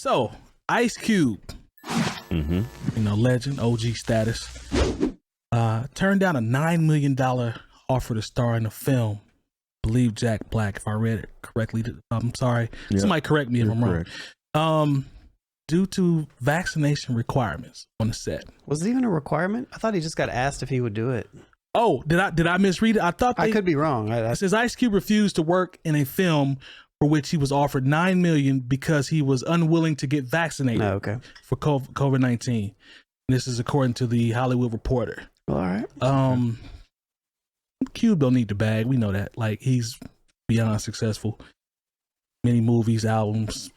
So, Ice Cube, you know, legend, OG status, turned down a $9 million offer to star in a film. I believe Jack Black, if I read it correctly. I'm sorry. Yep. Somebody correct me if I'm wrong. Due to vaccination requirements on the set. Was it even a requirement? I thought he just got asked if he would do it. Oh, did I misread it? I thought I could be wrong. It says Ice Cube refused to work in a film for which he was offered $9 million because he was unwilling to get vaccinated for COVID-19. This is according to the Hollywood Reporter. All right. Cube don't need the bag. We know that. Like, he's beyond successful. Many movies, albums,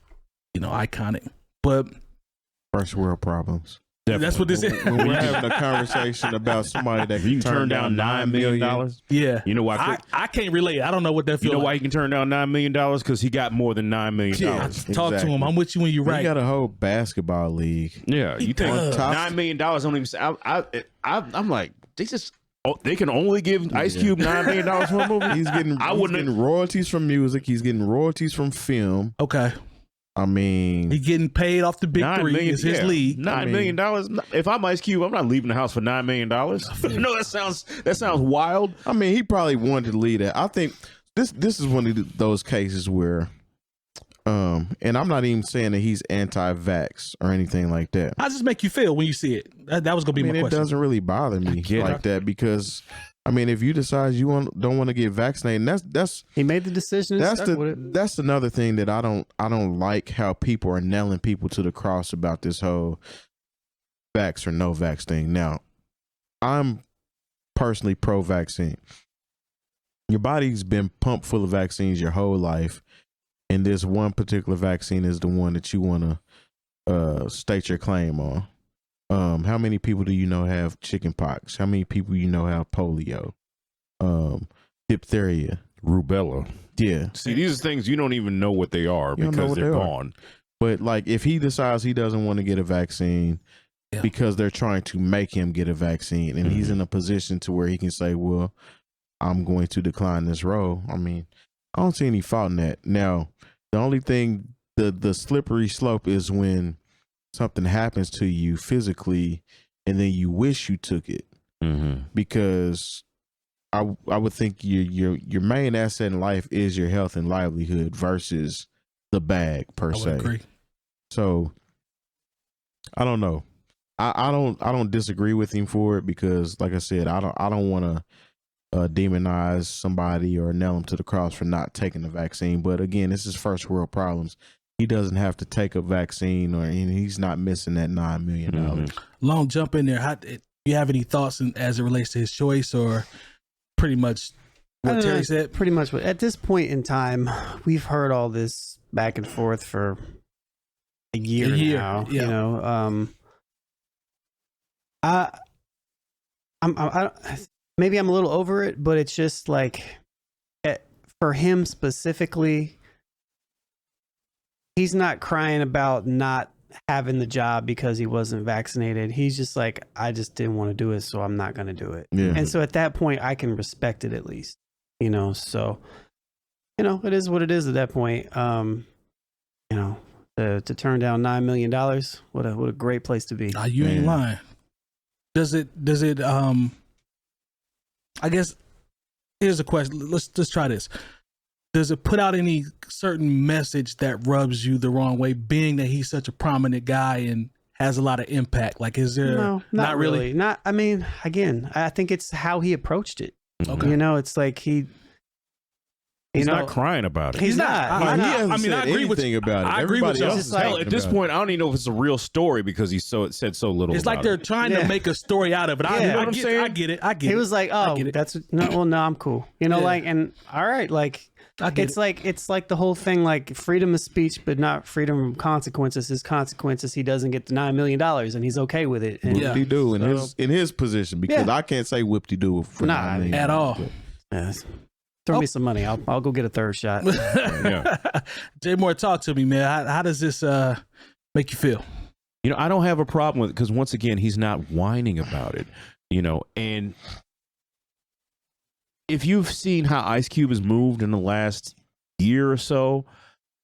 you know, iconic. But first world problems. Definitely. That's what this is. When we're having a conversation about somebody that can turn down $9 million. Yeah. You know why? I can't relate. I don't know what that feels like. You know why he can turn down $9 million? Because he got more than $9 million. Yeah, talk to him. I'm with you when you're right. We got a whole basketball league. Yeah. You think $9 million don't even... I'm like, they can only give Ice Cube $9 million for a movie? He's getting royalties from music. He's getting royalties from film. Okay. I mean, he's getting paid off the big three. Is his league. $9 million. If I'm Ice Cube, I'm not leaving the house for $9 million. No, that sounds wild. I mean, he probably wanted to leave that. I think this is one of those cases where, and I'm not even saying that he's anti-vax or anything like that. How does this make you feel when you see it? That was gonna be my question. It doesn't really bother me like that because, I mean, if you decide you don't want to get vaccinated, that's he made the decision. That's another thing that I don't like, how people are nailing people to the cross about this whole vax or no vax thing. Now, I'm personally pro-vaccine. Your body's been pumped full of vaccines your whole life, and this one particular vaccine is the one that you want to state your claim on. How many people do you know have chickenpox? How many people you know have polio? Diphtheria, rubella. Yeah. See, these are things you don't even know what they are because they're gone. But like, if he decides he doesn't want to get a vaccine because they're trying to make him get a vaccine, and he's in a position to where he can say, well, I'm going to decline this role. I mean, I don't see any fault in that. Now, the only thing, the slippery slope is when something happens to you physically and then you wish you took it, because I would think your main asset in life is your health and livelihood versus the bag per se. Agree. So I don't know. I don't disagree with him for it because, like I said, I don't want to demonize somebody or nail him to the cross for not taking the vaccine. But again, this is first world problems. He doesn't have to take a vaccine, and he's not missing that $9 million. Long jump in there. Do you have any thoughts as it relates to his choice, or pretty much what Terry said? Pretty much. At this point in time, we've heard all this back and forth for a year now. Yeah. You know, I maybe I'm a little over it, but it's just like, for him specifically, he's not crying about not having the job because he wasn't vaccinated. He's just like, I just didn't want to do it, so I'm not going to do it. Yeah. And so at that point, I can respect it at least, you know. So, you know, it is what it is at that point. You know, to turn down $9 million, what a great place to be. You ain't lying. Does it I guess here's a question. Let's try this. Does it put out any certain message that rubs you the wrong way, being that he's such a prominent guy and has a lot of impact? Like, is there not really? Not, I mean, again, I think it's how he approached it. Okay. You know, it's like he's not crying about it. He's not. I agree with you about it. I agree with you. At this point, I don't even know if it's a real story because he said so little. It's like they're trying to make a story out of it. You know what I'm saying? I get it. He was like, "Oh, that's no, I'm cool." You know, like, and all right, like, it's like the whole thing, like freedom of speech, but not freedom from consequences. His consequences, he doesn't get the $9 million, and he's okay with it. And whoop-de-doo in his position, because I can't say whoop-de-doo for $9 million at all. Yes. Throw me some money. I'll go get a third shot. Jay Moore, talk to me, man. How does this make you feel? You know, I don't have a problem with it because, once again, he's not whining about it. You know, and if you've seen how Ice Cube has moved in the last year or so,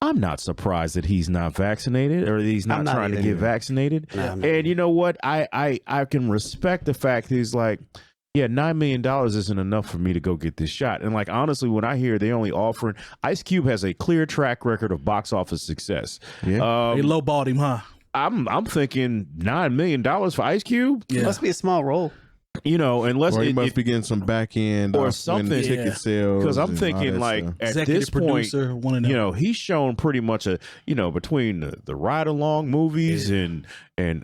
I'm not surprised that he's not vaccinated or that he's not trying to get vaccinated. And you know what? I can respect the fact that he's like, yeah, $9 million isn't enough for me to go get this shot. And like, honestly, when I hear they only offering, Ice Cube has a clear track record of box office success. Yeah. They lowballed him, huh? I'm thinking $9 million for Ice Cube. Yeah. Must be a small role. You know, unless he must be getting some back end or something ticket sales. Because I'm thinking like at this point, you know, he's shown pretty much a, you know, between the ride along movies and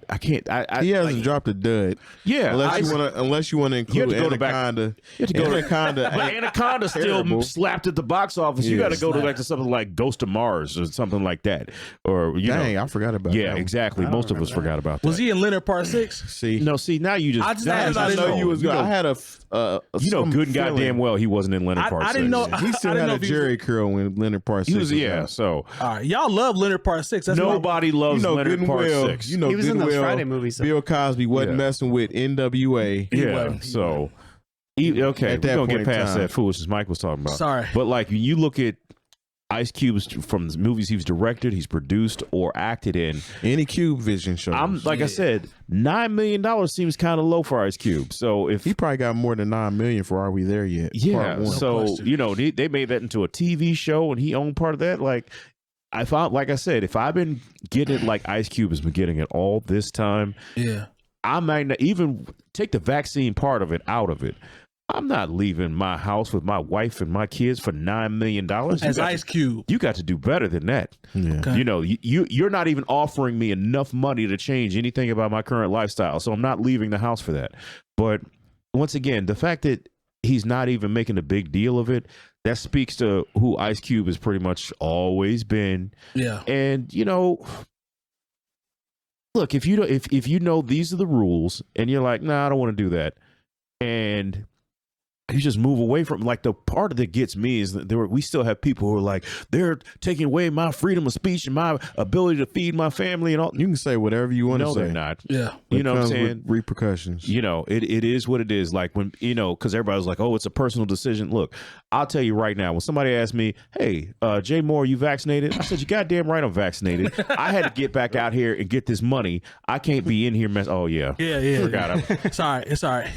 I can't. He hasn't dropped a dud. Yeah, unless you want to include Anaconda. You have to go Anaconda, but Anaconda still slapped at the box office. You got to go to like to something like Ghost of Mars or something like that. Or I forgot about that. Yeah, exactly. Most of us forgot about that. Was he in Leonard Part 6? See, now you just. I know you was. I had a. You know, good and goddamn well he wasn't in Leonard Part 6. I didn't know. He still had a Jerry curl when Leonard Part 6. He was, yeah. So all right, y'all love Leonard Part 6. Nobody loves Leonard Part 6. You know, he was in those Friday movies. Bill Cosby wasn't messing with NWA. Yeah. So okay, we're gonna get past that foolishness Mike was talking about. Sorry, but like when you look at Ice Cube from the movies he's directed, he's produced, or acted in. Any Cube Vision shows. I said, $9 million seems kind of low for Ice Cube. So if he probably got more than $9 million for Are We There Yet? Yeah. So you know they made that into a TV show, and he owned part of that. Like I found, like I said, if I've been getting it like Ice Cube has been getting it all this time, I might not even take the vaccine part of it out of it. I'm not leaving my house with my wife and my kids for $9 million. As Ice Cube, you got to do better than that. Yeah. Okay. You know, you're not even offering me enough money to change anything about my current lifestyle, so I'm not leaving the house for that. But once again, the fact that he's not even making a big deal of it, that speaks to who Ice Cube has pretty much always been. Yeah. And you know, look, if you know these are the rules and you're like, nah, I don't want to do that, and you just move away from, like, the part that gets me is that we still have people who are like, they're taking away my freedom of speech and my ability to feed my family and all. You can say whatever you want to say. No, they're not. Yeah. You know what I'm saying? Repercussions. You know, it is what it is. Like when, you know, because everybody's like, oh, it's a personal decision. Look, I'll tell you right now, when somebody asks me, hey, Jay Moore, you vaccinated? I said, you goddamn right I'm vaccinated. I had to get back out here and get this money. I can't be in here Oh, yeah. Yeah. Forgot it. It's all right. It's all right.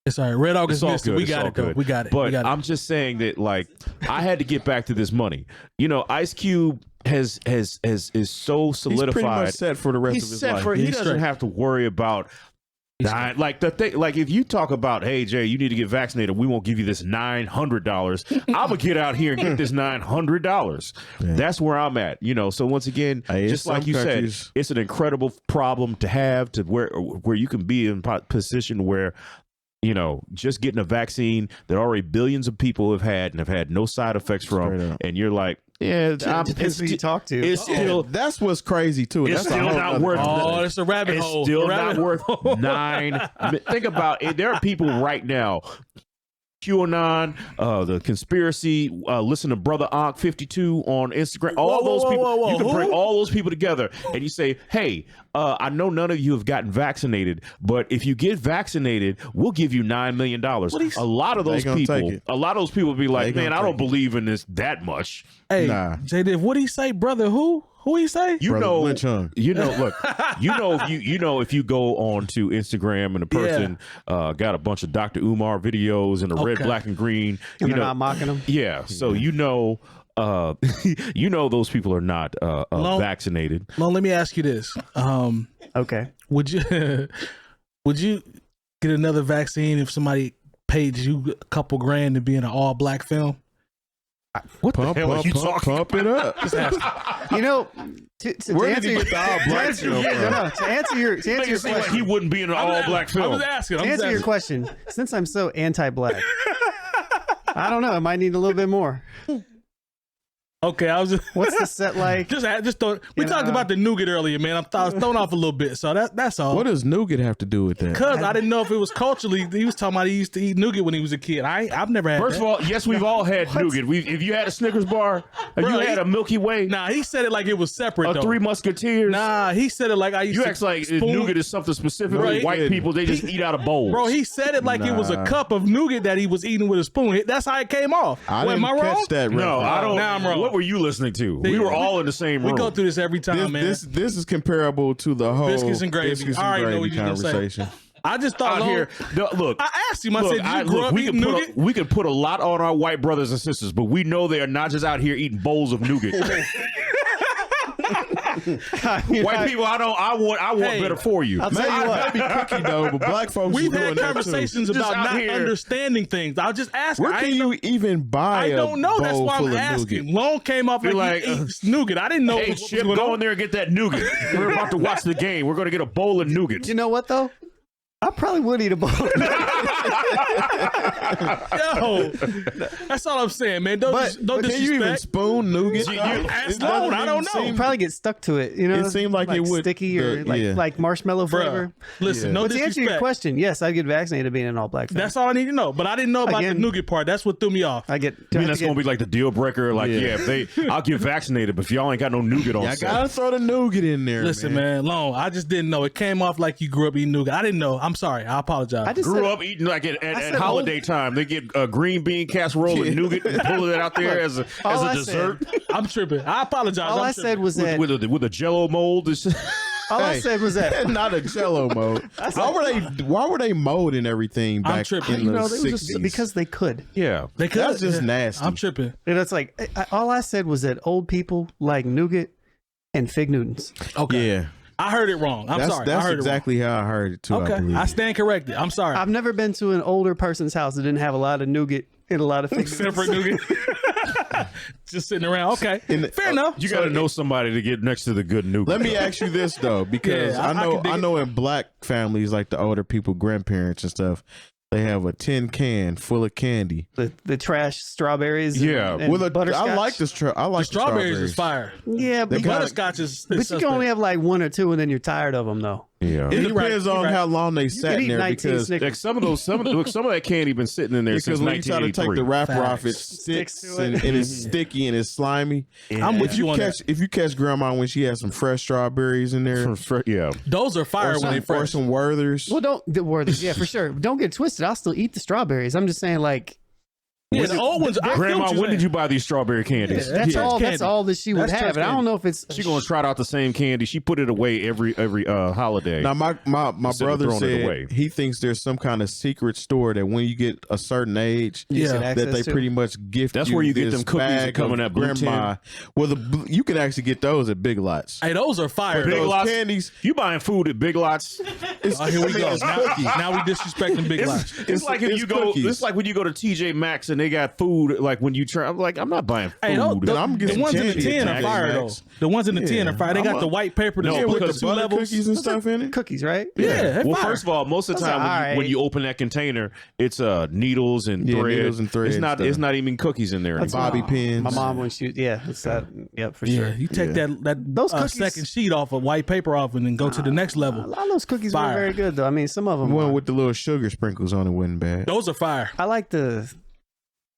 It's all right. Red August missed it. We got it, though. We got it. But I'm just saying that, like, I had to get back to this money. You know, Ice Cube is so solidified. He's pretty much set for the rest of his life. He doesn't have to worry about dying. Like the thing. Like if you talk about, hey Jay, you need to get vaccinated, we won't give you this $900. I'm gonna get out here and get this $900. Yeah. That's where I'm at. You know. So once again, just like you said, it's an incredible problem to have, to where you can be in a position where, you know, just getting a vaccine that already billions of people have had and have had no side effects from, and you're like, yeah, depends who you talk to. It's still, that's what's crazy too. It's that's still not worth. Oh, it's a rabbit hole. It's still not worth $9. Think about it. There are people right now. QAnon, the conspiracy, listen to Brother Ankh 52 on Instagram. All those people, you can bring all those people together and you say, hey, I know none of you have gotten vaccinated, but if you get vaccinated, we'll give you $9 million. A lot of those people be like, man, I don't believe in this that much. Hey, Jay Diff, what did he say, brother? Who he say? Brother Lynch Hung. You know, look, if you go on to Instagram and a person got a bunch of Dr. Umar videos and a red, black, and green, and they're not mocking them. Yeah, so you know those people are not vaccinated. Well, let me ask you this. Okay. Would you get another vaccine if somebody paid you a couple grand to be in an all black film? What the hell are you talking? Pump it up. You know, to answer your question, like he wouldn't be in an all black film. I was asking. To answer your question, since I'm so anti-black, I don't know. I might need a little bit more. Okay, I was just. What's the set like? Just throw. We talked about the nougat earlier, man. I was thrown off a little bit, so that's all. What does nougat have to do with that? Because I didn't know if it was culturally. He was talking about he used to eat nougat when he was a kid. I've never had. First of all, yes, we've all had nougat. If you had a Snickers bar, have you had a Milky Way? Nah, he said it like it was separate. A Three Musketeers. Nah, he said it like I used. You act like nougat is something specific. Right. White people, they just eat out of bowls. Bro, he said it like it was a cup of nougat that he was eating with a spoon. That's how it came off. I didn't catch that. No, I don't. Now I'm wrong. what were you listening to? We were all in the same room. We go through this every time, man. This is comparable to the whole Biscuits and gravy. I already know what you're gonna say. conversation. I just thought Out here, look. I asked him. I said, "Did you grow up eating nougat?" We could put a lot on our white brothers and sisters, but we know they are not just out here eating bowls of nougat. White people, I want better for you. I'll tell you what. Maybe cookie dough, but black folks. We've doing had that conversations too. about Just out not here. understanding things. I'll just ask. Where can you even buy? I don't know. That's why I'm asking. Long came off like he eats nougat. I didn't know. Hey, what was Chip, going go on. in there and get that nougat. We're about to watch the game. We're going to get a bowl of nougat. You know what though? I probably would eat a bowl. Yo, that's all I'm saying, man. Don't But can disrespect. you even spoon nougat? ask Lone, I don't know. You'd probably get stuck to it. You know, It seemed like it would- sticky or yeah. like marshmallow flavor. Listen, no But to answer disrespect. your question, yes, I'd get vaccinated being an all black family. That's all I need to know. But I didn't know about the Again- nougat part. That's what threw me off. I get. I mean, that's going to be like the deal breaker. Like, I'll get vaccinated, but if y'all ain't got no nougat on I set. gotta throw the nougat in there. Listen, man, Lone, I just didn't know. It came off like you grew up eating nougat. I didn't know. I'm sorry. I apologize. I just Grew said- up eating like at said holiday time. They get a green bean casserole and nougat and pull it out there as a all I dessert I'm tripping. I apologize. All I'm I tripping. said was that. with a Jello mold. All I said was that. Not a Jello mode. Why were they molding everything I'm back tripping. in You the know, they were 60s? just because they could. Yeah. They could. That's just nasty. I'm tripping. And it's like all I said was that old people like nougat and fig Newtons. Okay. Yeah, I heard it wrong. I'm sorry. That's I heard exactly how I heard it too. it wrong. I Okay. believe. I stand corrected. I'm sorry. I've never been to an older person's house that didn't have a lot of nougat and a lot of fig Separate Newtons. nougat. Just sitting around. Okay. Fair enough. You got to know somebody to get next to the good nougat. Let me ask you this though, because Yeah, I can dig I know in black families, like the older people, grandparents and stuff, they have a tin can full of candy. The trash strawberries. Yeah. and butterscotch. I like this. I like The strawberries is fire. Yeah, They but, kinda- Butterscotch is but you suspect. can only have like one or two, and then you're tired of them, though. Yeah. It You're right, depends you're on right. how long they sat can in eat there 19 because Snickers. Like some of that candy been sitting in there since when you try to take 1983. the wrapper off, it Sticks sticks to it. and it's sticky and it's slimy. I'm with you on that. If you catch grandma when she has some fresh strawberries in there, Yeah. Those are fire when they or fresh. some Werthers. Well, yeah, for sure. Don't get twisted. I'll still eat the strawberries. I'm just saying, like, Yeah, the old ones. I feel Grandma, what you're when did saying. you buy these strawberry candies? that's church all. candy. That's all that she would That's have. church And I don't candy. know if it's. She gonna trot out the same candy. She put it away every holiday. Now my Instead of brother throwing it said away. he thinks there's some kind of secret store that when you get a certain age, Yeah. get that access they to. pretty much gift. That's where you get this them cookies that bag come in of that blue grandma. Well, you can actually get those at Big Lots. Hey, those are fire. Big Those Lots candies. You buying food at Big Lots? Oh, here we go. Now we disrespecting Big Lots. It's like if it's you go. cookies. It's like when you go to TJ Maxx and they got food. Like when you try, I'm like, I'm not buying food. Hey, I'm the getting ones in the candy tin at are fire though. Max. The ones in the tin are fire. They got I'm the a- white paper to No, split with the the two butter levels. cookies and stuff in it. Cookies, right? Yeah, they're Well, fire. first of all, most of the Those are time when you alright. open that container, it's needles and Yeah, thread. needles and thread It's not. stuff. It's not even cookies in there. That's anymore. Bobby pins. My mom when she, it's that. Yep, for Yeah, sure. you take that Those cookies- second sheet off of white paper off and then go to the next A level. lot of those cookies Fire. were very good, though. I mean, some of them. One with the little sugar sprinkles on it wasn't bad. Those are fire. I like the.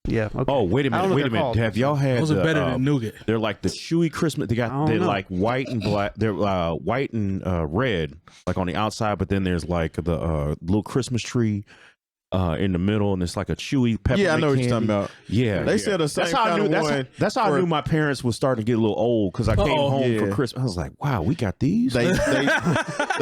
Yeah. Okay. Oh, wait a I don't minute. know Wait what a they're minute. called. Have y'all had? Those are better than nougat. They're like the chewy Christmas. I don't They're know. like white and black. They're white and red, like on the outside. But then there's like the little Christmas tree in the middle, and it's like a chewy peppermint. Yeah, I know what candy. you're talking about. Yeah, They yeah. said the same That's how I kind knew. of That's, one that's how I for- knew my parents was starting to get a little old because I came Uh-oh. home for Yeah. Christmas. I was like, wow, we got these. They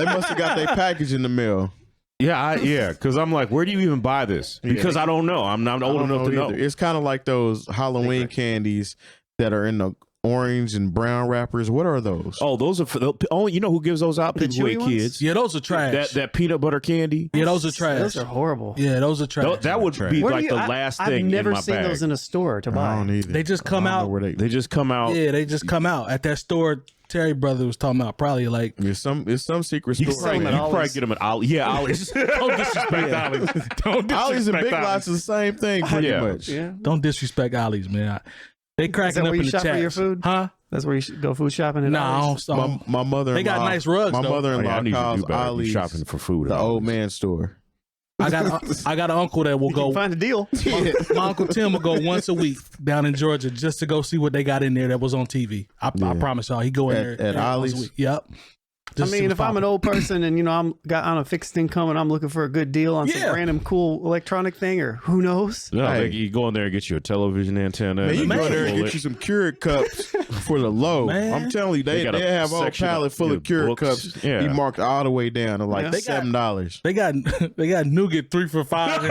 must have got their package in the mail. Yeah, because I'm like, where do you even buy this? Because I don't know. I'm not old enough to know. Either. It's kind of like those Halloween candies that are in the orange and brown wrappers. What are those? Oh, those are for the only. You know who gives those out? The People who chewy ain't ones? kids. Yeah, those are trash. That peanut butter candy. Yeah, those are trash. Those are horrible. Yeah, those are trash. That would be Where do like you- the I- last I've thing never in my seen bag. those in a store to I buy. don't either. They just come I don't know out. where They just come out. Yeah, they just come out at that store. Terry brother was talking about probably like. It's some secret You can store. sell them at probably Ollie's. get them at Ollie's. Yeah, Ollie's. Don't disrespect Ollie's. Don't disrespect Ollie's and Big Ollie's. Lots is the same thing, pretty Yeah. much. Yeah. Don't disrespect Ollie's, man. They cracking where up you in the shop for chat. your food? Huh? That's where you should go food shopping. At Nah, I Ollie's? don't. My mother-in-law. They got nice rugs, My though. Oh, yeah, mother-in-law I need to calls do better. Be Ollie's shopping for food. the at old Ollie's. man store. I got an uncle that will You go. can find a deal. My uncle Tim will go once a week down in Georgia just to go see what they got in there that was on TV. I promise y'all, he go in At there once a Ollie's? week. Yep. I mean, if I'm an old person and I'm got on a fixed income and I'm looking for a good deal on some random cool electronic thing, or who knows? No, you go in there and get you a television antenna. Man, you go in there and get you some Keurig cups for the low. Man. I'm telling you, they have a pallet full of Keurig cups. Yeah. He marked all the way down to like $7. They got nougat 3 for $5. They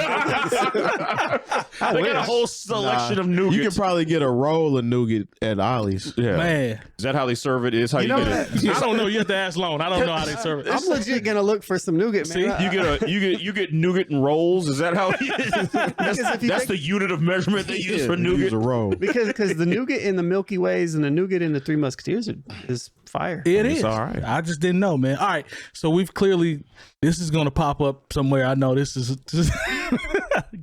got a whole selection of nougat. You can probably get a roll of nougat at Ollie's. Yeah. Man. Is that how they serve it? Is how you get it? I don't know. You have to ask Lone. I don't know how they serve it. I'm legit gonna look for some nougat, man. See, you get nougat and rolls. Is that how? That's the unit of measurement they use for nougat. Use a roll. Because the nougat in the Milky Ways and the nougat in the Three Musketeers is fire. It is. All right. I just didn't know, man. All right. So this is gonna pop up somewhere. I know this is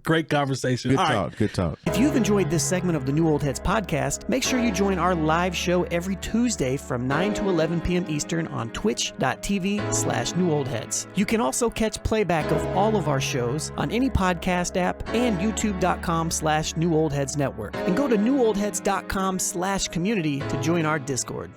great conversation. Good talk. If you've enjoyed this segment of the New Old Heads podcast, make sure you join our live show every Tuesday from 9 to 11 p.m. Eastern on twitch.tv/newoldheads. You can also catch playback of all of our shows on any podcast app and youtube.com/newoldheads network. And go to newoldheads.com/community to join our Discord.